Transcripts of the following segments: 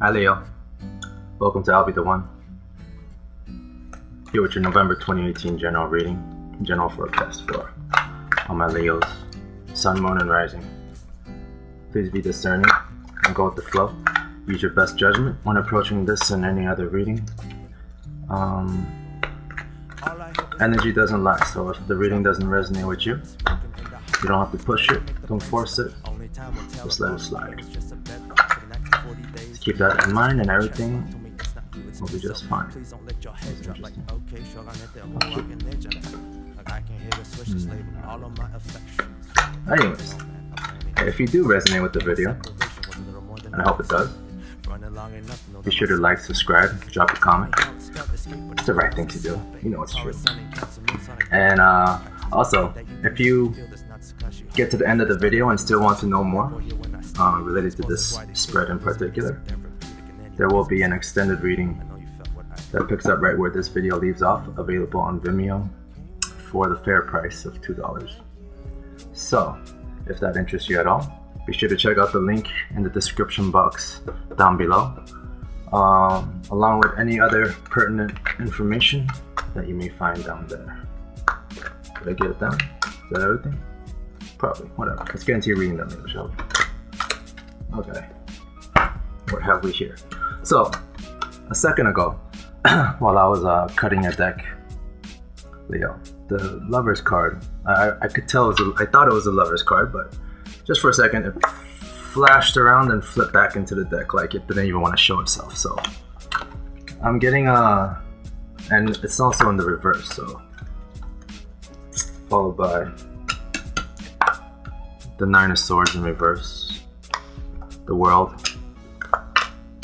Hi Leo, welcome to Albie the One. Here with your November 2018 general reading, general forecast for all my Leos, Sun, Moon, and Rising. Please be discerning and go with the flow. Use your best judgment when approaching this and any other reading. Energy doesn't last, so if the reading doesn't resonate with you, you don't have to push it, don't force it, just let it slide. Just keep that in mind and everything will be just fine. That's interesting. Anyways, if you do resonate with the video, and I hope it does, be sure to like, subscribe, drop a comment. It's the right thing to do. You know it's true. And also, if you get to the end of the video and still want to know more related to this spread in particular, there will be an extended reading that picks up right where this video leaves off, available on Vimeo for the fair price of $2. So, if that interests you at all, be sure to check out the link in the description box down below, along with any other pertinent information that you may find down there. Did I get it down? Is that everything? Probably, whatever. Let's get into your reading then, shall we? Okay. What have we here? So, a second ago, while I was cutting a deck, Leo, the Lover's card, I could tell I thought it was a Lover's card, but just for a second, it flashed around and flipped back into the deck like it didn't even want to show itself. So, I'm getting and it's also in the reverse, so, followed by the Nine of Swords in reverse, the World,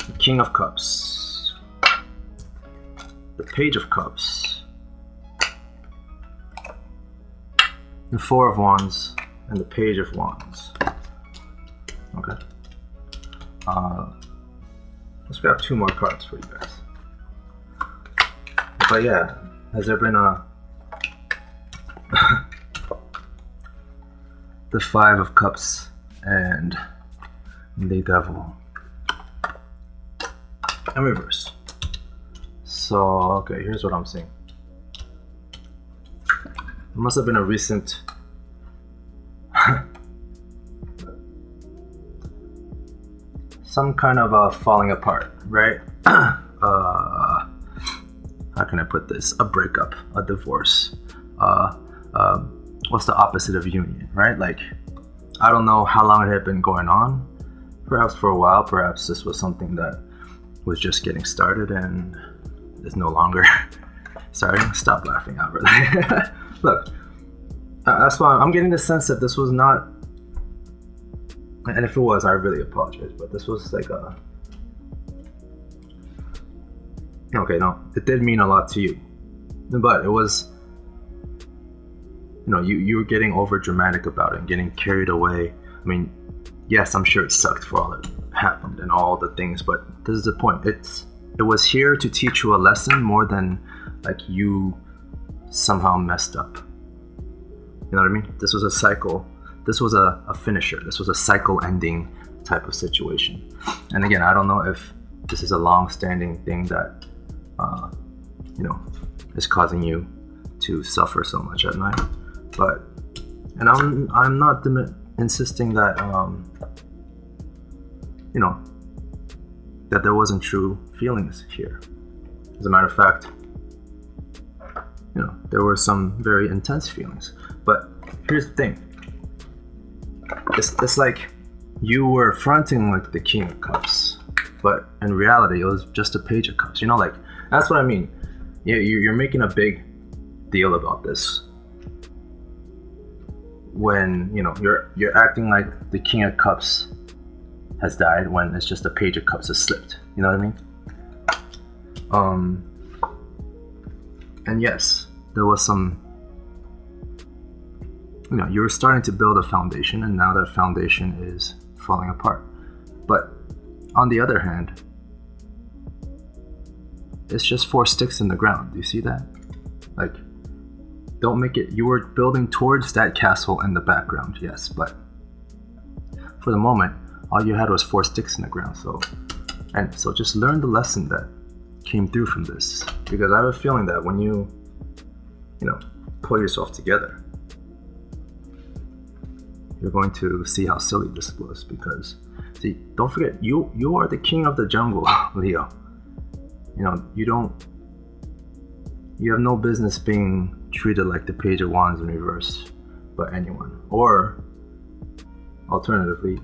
the King of Cups, the Page of Cups, the Four of Wands, and the Page of Wands. Okay. Let's grab two more cards for you guys. But yeah, has there been the Five of Cups and the Devil in reverse. So, okay, here's what I'm seeing. It must have been a recent some kind of falling apart, right? How can I put this? A breakup, a divorce. What's the opposite of union, right? Like, I don't know how long it had been going on. Perhaps for a while, perhaps this was something that was just getting started and is no longer starting. Stop laughing, Albert. Look, that's why I'm getting the sense that this was not, and if it was, I really apologize, but this was like okay, no, it did mean a lot to you, but it was, you know, you were getting over dramatic about it and getting carried away. I mean, yes, I'm sure it sucked for all that happened and all the things, but this is the point. It was here to teach you a lesson more than like you somehow messed up. You know what I mean? This was a cycle. This was a finisher. This was a cycle ending type of situation. And again, I don't know if this is a long-standing thing that you know, is causing you to suffer so much at night. But, and I'm not insisting that you know, that there wasn't true feelings here. As a matter of fact, you know, there were some very intense feelings. But here's the thing. It's like you were fronting like the King of Cups, but in reality it was just a Page of Cups. You know, like, that's what I mean. Yeah, you're making a big deal about this when, you know, you're acting like the King of Cups has died when it's just a Page of Cups has slipped. You know what I mean? And yes, there was some, you know, you were starting to build a foundation, and now that foundation is falling apart. But on the other hand, it's just 4 sticks in the ground. Do you see that? Like, don't make it, you were building towards that castle in the background, yes, but for the moment, all you had was 4 sticks in the ground. So And so just learn the lesson that came through from this, because I have a feeling that when you pull yourself together, you're going to see how silly this was. Because see, don't forget, you are the king of the jungle, Leo. You have no business being treated like the Page of Wands in reverse by anyone. Or alternatively,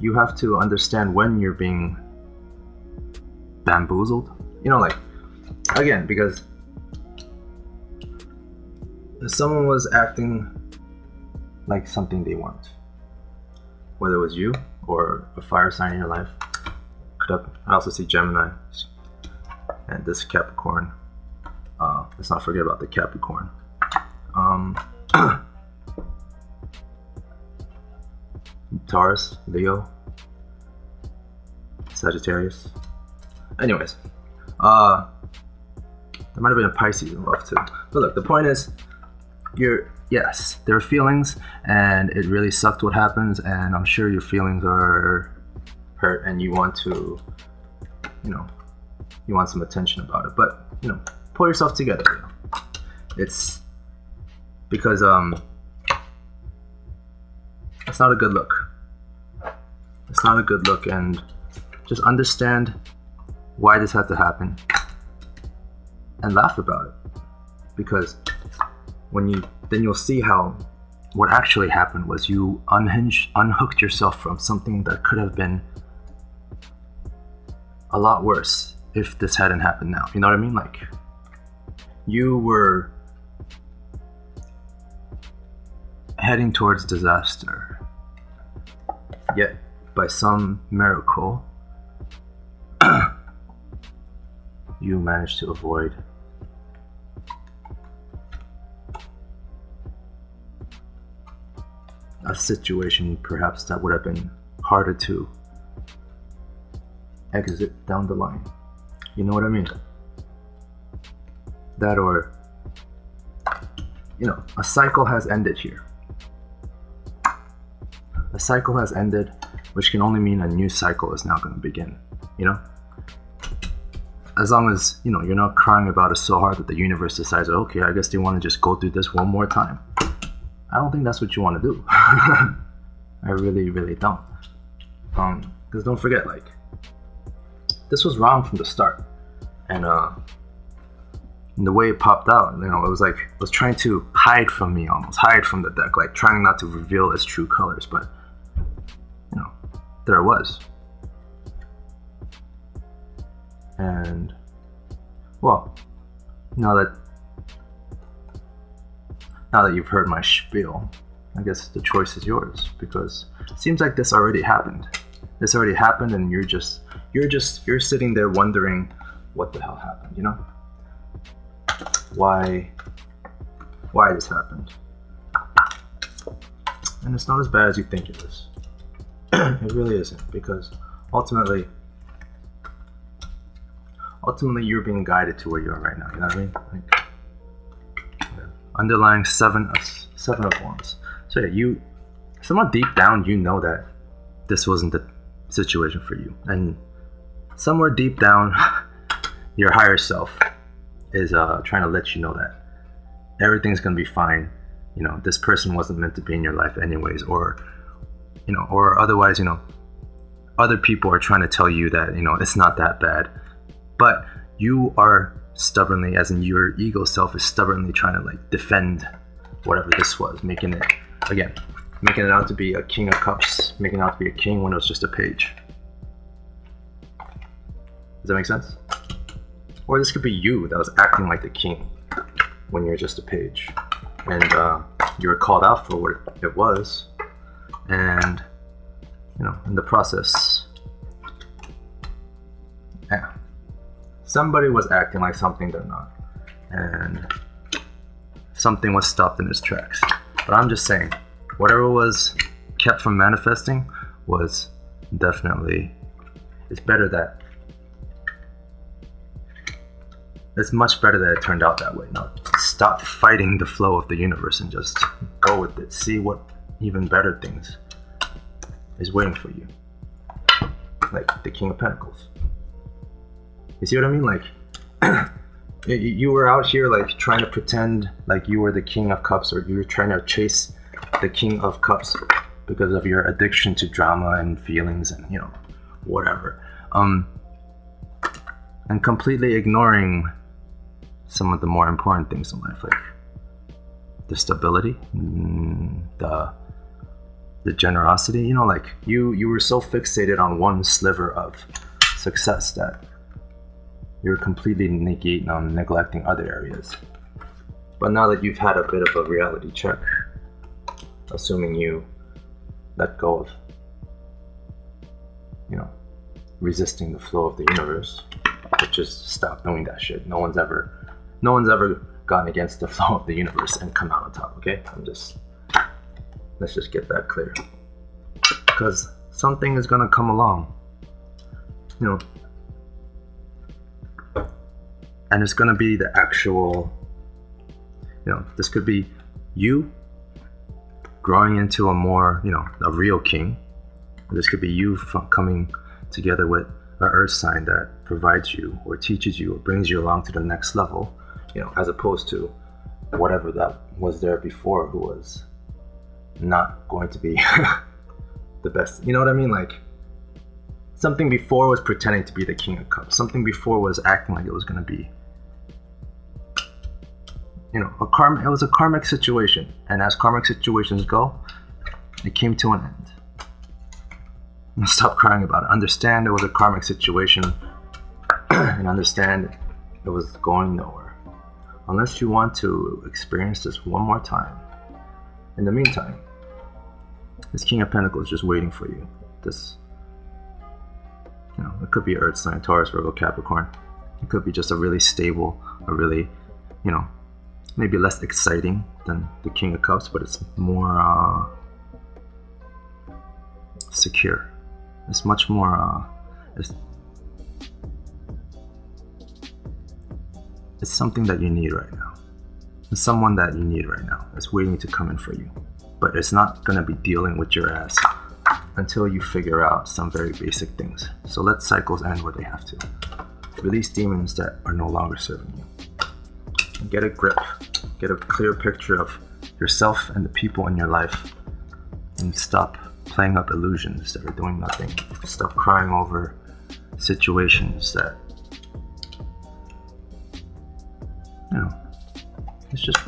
you have to understand when you're being bamboozled. Again, because if someone was acting like something they weren't, whether it was you or a fire sign in your life, I also see Gemini and this Capricorn. Let's not forget about the Capricorn. Taurus, Leo, Sagittarius. Anyways, there might have been a Pisces involved too. But look, the point is, yes, there are feelings, and it really sucked what happens, and I'm sure your feelings are hurt, and you want to, you want some attention about it. But pull yourself together. It's because it's not a good look. It's not a good look, and just understand why this had to happen and laugh about it. Because then you'll see how what actually happened was you unhooked yourself from something that could have been a lot worse if this hadn't happened now. You know what I mean? Like, you were heading towards disaster, yet by some miracle you managed to avoid a situation perhaps that would have been harder to exit down the line. You know what I mean? That, or a cycle has ended here. A cycle has ended, which can only mean a new cycle is now going to begin. As long as you're not crying about it so hard that the universe decides, okay, I guess they want to just go through this one more time. I don't think that's what you want to do. I really, really don't. Because don't forget, like, this was wrong from the start, and the way it popped out, it was like it was trying to hide from me, almost hide from the deck, like trying not to reveal its true colors. But there it was. And well, now that you've heard my spiel, I guess the choice is yours, because it seems like this already happened. This already happened, and you're sitting there wondering what the hell happened, Why this happened. And it's not as bad as you think it is. It really isn't, because ultimately you're being guided to where you are right now. You know what I mean? Like, underlying seven of wands. So yeah, somewhat deep down, you know that this wasn't the situation for you, and somewhere deep down, your higher self is trying to let you know that everything's gonna be fine. This person wasn't meant to be in your life anyways, or otherwise, other people are trying to tell you that it's not that bad, but you are stubbornly, as in your ego self is stubbornly trying to like defend whatever this was, making it out to be a king of cups, making it out to be a king when it was just a page. Does that make sense? Or this could be you that was acting like the king when you're just a page, and you were called out for what it was, and in the process, yeah, somebody was acting like something they're not, and something was stopped in its tracks. But I'm just saying, whatever was kept from manifesting was definitely, it's much better that it turned out that way. Now, stop fighting the flow of the universe and just go with it. See what even better things is waiting for you. like the King of Pentacles. You see what I mean? Like, you were out here like trying to pretend like you were the King of Cups, or you were trying to chase the King of Cups because of your addiction to drama and feelings and, you know, whatever. And completely ignoring some of the more important things in life, like the stability, the generosity. You know, like you were so fixated on one sliver of success that you're completely neglecting other areas. But now that you've had a bit of a reality check, assuming you let go of, you know, resisting the flow of the universe, but just stop doing that shit. No one's ever gone against the flow of the universe and come out on top, okay? Let's just get that clear. Because something is gonna come along, you know, and it's gonna be the actual, you know, this could be you growing into a more, you know, a real king. This could be you coming together with an earth sign that provides you or teaches you or brings you along to the next level, you know, as opposed to whatever that was there before, who was not going to be the best. You know what I mean? Like, something before was pretending to be the King of Cups. Something before was acting like it was going to be, you know, it was a karmic situation. And as karmic situations go, it came to an end. And stop crying about it. Understand it was a karmic situation, and understand it was going nowhere. Unless you want to experience this one more time. In the meantime, this King of Pentacles is just waiting for you. This, you know, it could be Earth sign, Taurus, Virgo, Capricorn. It could be just a really stable, a really, you know, maybe less exciting than the King of Cups, but it's more secure. It's much more, it's something that you need right now. It's someone that you need right now. It's waiting to come in for you. But it's not going to be dealing with your ass until you figure out some very basic things. So let cycles end where they have to. Release demons that are no longer serving you. Get a grip. Get a clear picture of yourself and the people in your life. And stop playing up illusions that are doing nothing. Stop crying over situations that, you know, it's just,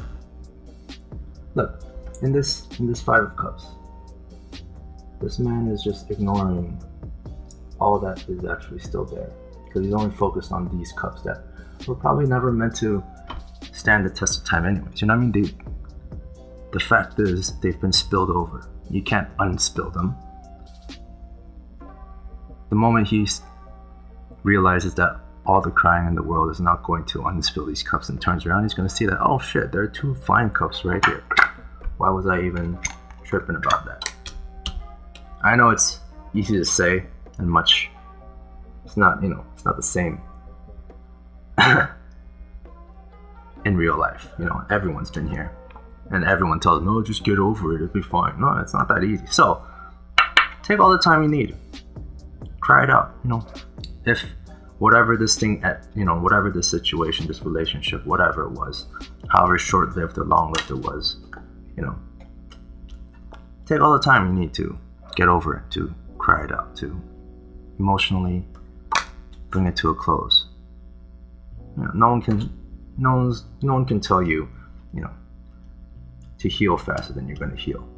look, in this Five of Cups, this man is just ignoring all that is actually still there, because he's only focused on these cups that were probably never meant to stand the test of time anyways. You know what I mean? The fact is, they've been spilled over. You can't unspill them. The moment he realizes that all the crying in the world is not going to unspill these cups and turns around, he's going to see that, oh shit, there are two fine cups right here. Why was I even tripping about that? I know it's easy to say and much, it's not, you know, it's not the same in real life. You know, everyone's been here. And everyone tells, no, just get over it, it'll be fine. No, it's not that easy. So, take all the time you need. Cry it out, you know. If whatever this thing, you know, whatever this situation, this relationship, whatever it was, however short-lived or long-lived it was, you know, take all the time you need to get over it, to cry it out, to emotionally bring it to a close. You know, no one can tell you, you know, to heal faster than you're going to heal.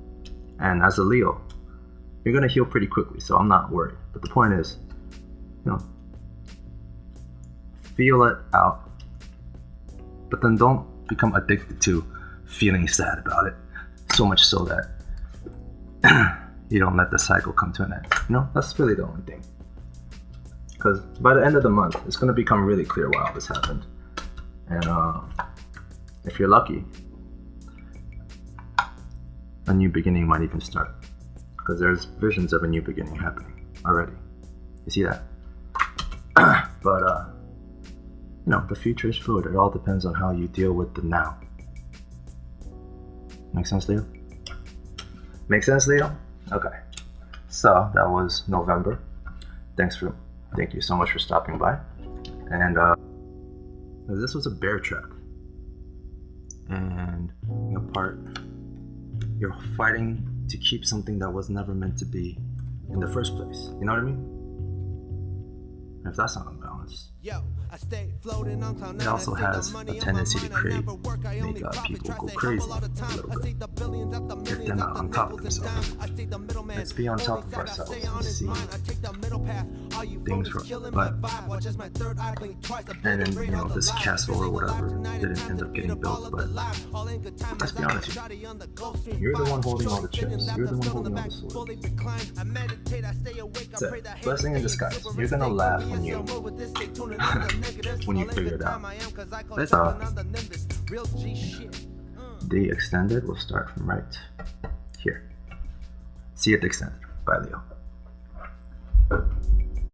And as a Leo, you're going to heal pretty quickly, so I'm not worried. But the point is, you know, feel it out, but then don't become addicted to feeling sad about it, so much so that you don't let the cycle come to an end. You know, that's really the only thing. Because by the end of the month, it's going to become really clear why all this happened. And if you're lucky, a new beginning might even start, because there's visions of a new beginning happening already. You see that? But you know, the future is fluid. It all depends on how you deal with the now. Make sense, Leo? Make sense, Leo? Okay. So that was November. Thank you so much for stopping by. And this was a bear track, and you're fighting to keep something that was never meant to be in the first place. You know what I mean? And if that's not unbalanced, it also has a tendency to make people go crazy a little bit if they're not on top of themselves. Let's be on top of ourselves and see things from. But and then this castle or whatever didn't end up getting built. But let's be honest with you, you're the one holding all the chips. You're the one holding all the swords. It's a blessing in disguise. You're gonna laugh when you figure it out. The extended will start from right here. See you at the extended. Bye, Leo.